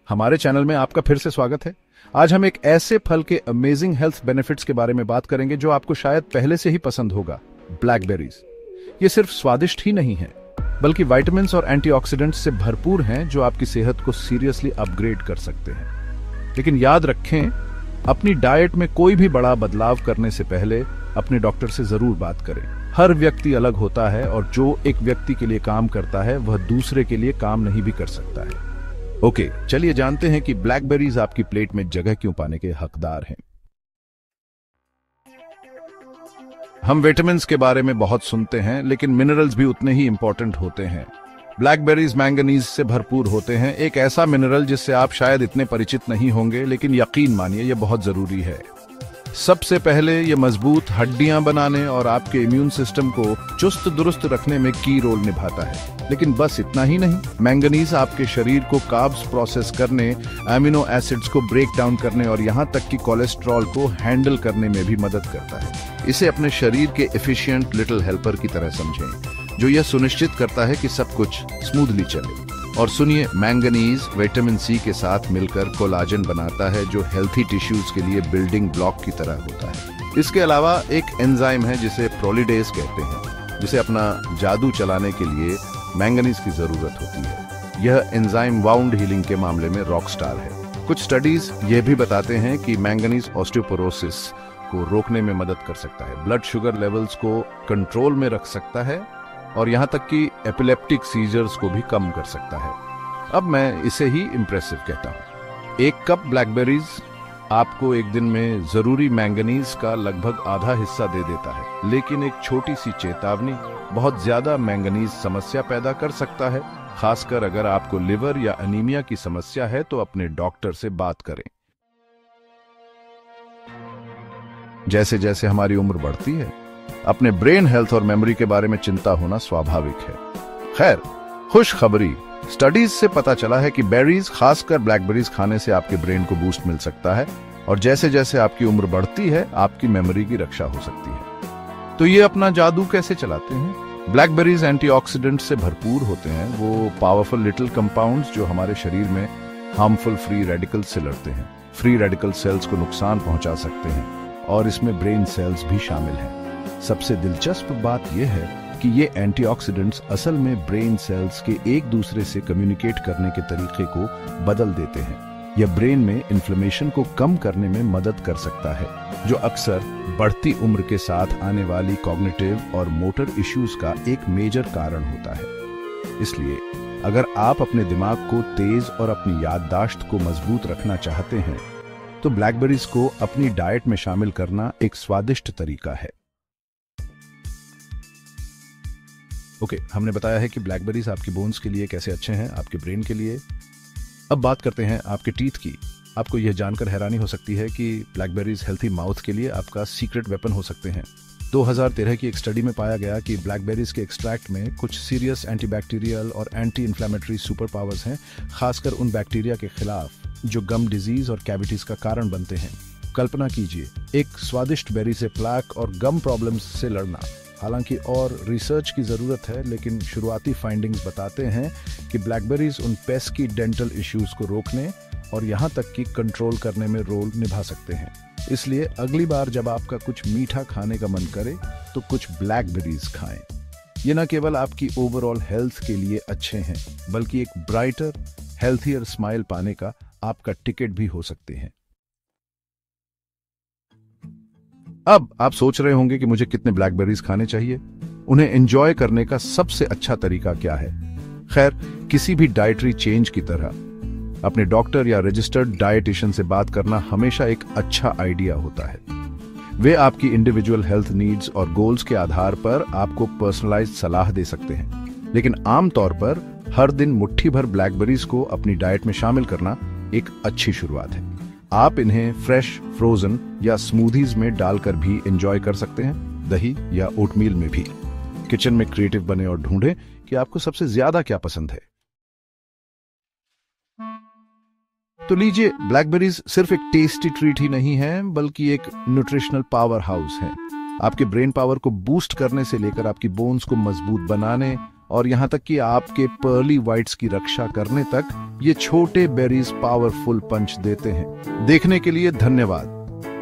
हमारे चैनल में आपका फिर से स्वागत है। आज हम एक ऐसे फल के अमेजिंग हेल्थ बेनिफिट्स के बारे में बात करेंगे जो आपको शायद पहले से ही पसंद होगा, ब्लैकबेरीज। ये सिर्फ स्वादिष्ट ही नहीं है, बल्कि विटामिन्स और एंटीऑक्सीडेंट्स से भरपूर हैं जो आपकी सेहत को सीरियसली अपग्रेड कर सकते हैं। लेकिन याद रखें, अपनी डाइट में कोई भी बड़ा बदलाव करने से पहले अपने डॉक्टर से जरूर बात करें। हर व्यक्ति अलग होता है और जो एक व्यक्ति के लिए काम करता है वह दूसरे के लिए काम नहीं भी कर सकता है। ओके, चलिए जानते हैं कि ब्लैकबेरीज आपकी प्लेट में जगह क्यों पाने के हकदार हैं। हम विटामिन्स के बारे में बहुत सुनते हैं, लेकिन मिनरल्स भी उतने ही इंपॉर्टेंट होते हैं। ब्लैकबेरीज मैंगनीज से भरपूर होते हैं, एक ऐसा मिनरल जिससे आप शायद इतने परिचित नहीं होंगे, लेकिन यकीन मानिए यह बहुत जरूरी है। सबसे पहले ये मजबूत हड्डियां बनाने और आपके इम्यून सिस्टम को चुस्त दुरुस्त रखने में की रोल निभाता है। लेकिन बस इतना ही नहीं, मैंगनीज आपके शरीर को कार्ब्स प्रोसेस करने, अमीनो एसिड्स को ब्रेक डाउन करने और यहां तक कि कोलेस्ट्रॉल को हैंडल करने में भी मदद करता है। इसे अपने शरीर के एफिशिएंट लिटिल हेल्पर की तरह समझें, जो यह सुनिश्चित करता है कि सब कुछ स्मूथली चले। और सुनिए, मैंगनीज विटामिन सी के साथ मिलकर कोलाजन बनाता है, जो हेल्थी टिश्यूज के लिए बिल्डिंग ब्लॉक की तरह होता है। इसके अलावा एक एंजाइम है जिसे प्रोलिडेज कहते हैं, जिसे अपना जादू चलाने के लिए मैंगनीज की जरूरत होती है। यह एंजाइम वाउंड हीलिंग के मामले में रॉक स्टार है। कुछ स्टडीज ये भी बताते हैं कि मैंगनीज ऑस्टियोपोरोसिस को रोकने में मदद कर सकता है, ब्लड शुगर लेवल्स को कंट्रोल में रख सकता है और यहां तक कि एपिलेप्टिक सीजर्स को भी कम कर सकता है। अब मैं इसे ही इंप्रेसिव कहता हूं। एक कप ब्लैकबेरीज आपको एक दिन में जरूरी मैंगनीज का लगभग आधा हिस्सा दे देता है, लेकिन एक छोटी सी चेतावनी, बहुत ज्यादा मैंगनीज समस्या पैदा कर सकता है। खासकर अगर आपको लिवर या अनीमिया की समस्या है तो अपने डॉक्टर से बात करें। जैसे जैसे हमारी उम्र बढ़ती है, अपने ब्रेन हेल्थ और मेमोरी के बारे में चिंता होना स्वाभाविक है। खैर, खुशखबरी, स्टडीज से पता चला है कि बेरीज, खासकर ब्लैकबेरीज खाने से आपके ब्रेन को बूस्ट मिल सकता है और जैसे जैसे आपकी उम्र बढ़ती है आपकी मेमोरी की रक्षा हो सकती है। तो ये अपना जादू कैसे चलाते हैं? ब्लैकबेरीज एंटीऑक्सीडेंट से भरपूर होते हैं, वो पावरफुल लिटिल कंपाउंड्स जो हमारे शरीर में हार्मफुल फ्री रेडिकल से लड़ते हैं, फ्री रेडिकल सेल्स को नुकसान पहुंचा सकते हैं, और इसमें ब्रेन सेल्स भी शामिल हैं। सबसे दिलचस्प बात यह है कि ये एंटीऑक्सीडेंट्स असल में ब्रेन सेल्स के एक दूसरे से कम्युनिकेट करने के तरीके को बदल देते हैं। यह ब्रेन में इन्फ्लेमेशन को कम करने में मदद कर सकता है, जो अक्सर बढ़ती उम्र के साथ आने वाली कॉग्निटिव और मोटर इश्यूज का एक मेजर कारण होता है। इसलिए अगर आप अपने दिमाग को तेज और अपनी याददाश्त को मजबूत रखना चाहते हैं, तो ब्लैकबेरीज को अपनी डाइट में शामिल करना एक स्वादिष्ट तरीका है। ओके, हमने बताया है कि ब्लैकबेरीज आपकी बोन्स के लिए कैसे अच्छे हैं, आपके ब्रेन के लिए। अब बात करते हैं आपके टीथ की। आपको यह जानकर हैरानी हो सकती है कि ब्लैकबेरीज हेल्थी माउथ के लिए आपका सीक्रेट वेपन हो सकते हैं। 2013 की एक स्टडी में पाया गया कि ब्लैकबेरीज के एक्सट्रैक्ट में कुछ सीरियस एंटीबैक्टीरियल और एंटी इन्फ्लेमेटरी सुपर पावर्स हैं, खासकर उन बैक्टीरिया के खिलाफ जो गम डिजीज और कैविटीज का कारण बनते हैं। कल्पना कीजिए, एक स्वादिष्ट बेरी से प्लैक और गम प्रॉब्लम्स से लड़ना। हालांकि और रिसर्च की जरूरत है, लेकिन शुरुआती फाइंडिंग्स बताते हैं कि ब्लैकबेरीज उन पेस्की डेंटल इश्यूज को रोकने और यहां तक कि कंट्रोल करने में रोल निभा सकते हैं। इसलिए अगली बार जब आपका कुछ मीठा खाने का मन करे तो कुछ ब्लैकबेरीज खाएं। ये न केवल आपकी ओवरऑल हेल्थ के लिए अच्छे हैं, बल्कि एक ब्राइटर, हेल्थियर स्माइल पाने का आपका टिकट भी हो सकते हैं। अब आप सोच रहे होंगे कि मुझे कितने ब्लैकबेरीज खाने चाहिए, उन्हें एंजॉय करने का सबसे अच्छा तरीका क्या है? खैर, किसी भी डाइटरी चेंज की तरह अपने डॉक्टर या रजिस्टर्ड डाइटिशियन से बात करना हमेशा एक अच्छा आइडिया होता है। वे आपकी इंडिविजुअल हेल्थ नीड्स और गोल्स के आधार पर आपको पर्सनलाइज्ड सलाह दे सकते हैं, लेकिन आमतौर पर हर दिन मुट्ठी भर ब्लैकबेरीज को अपनी डाइट में शामिल करना एक अच्छी शुरुआत है। आप इन्हें फ्रेश, फ्रोजन या स्मूदीज में डालकर भी एंजॉय कर सकते हैं, दही या ओटमील में भी। किचन में क्रिएटिव बने और ढूंढें कि आपको सबसे ज्यादा क्या पसंद है। तो लीजिए, ब्लैकबेरीज सिर्फ एक टेस्टी ट्रीट ही नहीं है, बल्कि एक न्यूट्रिशनल पावर हाउस है। आपके ब्रेन पावर को बूस्ट करने से लेकर आपकी बोन्स को मजबूत बनाने और यहाँ तक कि आपके पर्ली वाइट्स की रक्षा करने तक ये छोटे बेरीज पावरफुल पंच देते हैं। देखने के लिए धन्यवाद।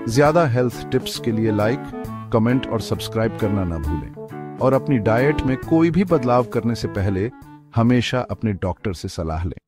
ज्यादा हेल्थ टिप्स के लिए लाइक, कमेंट और सब्सक्राइब करना ना भूलें। और अपनी डाइट में कोई भी बदलाव करने से पहले हमेशा अपने डॉक्टर से सलाह लें।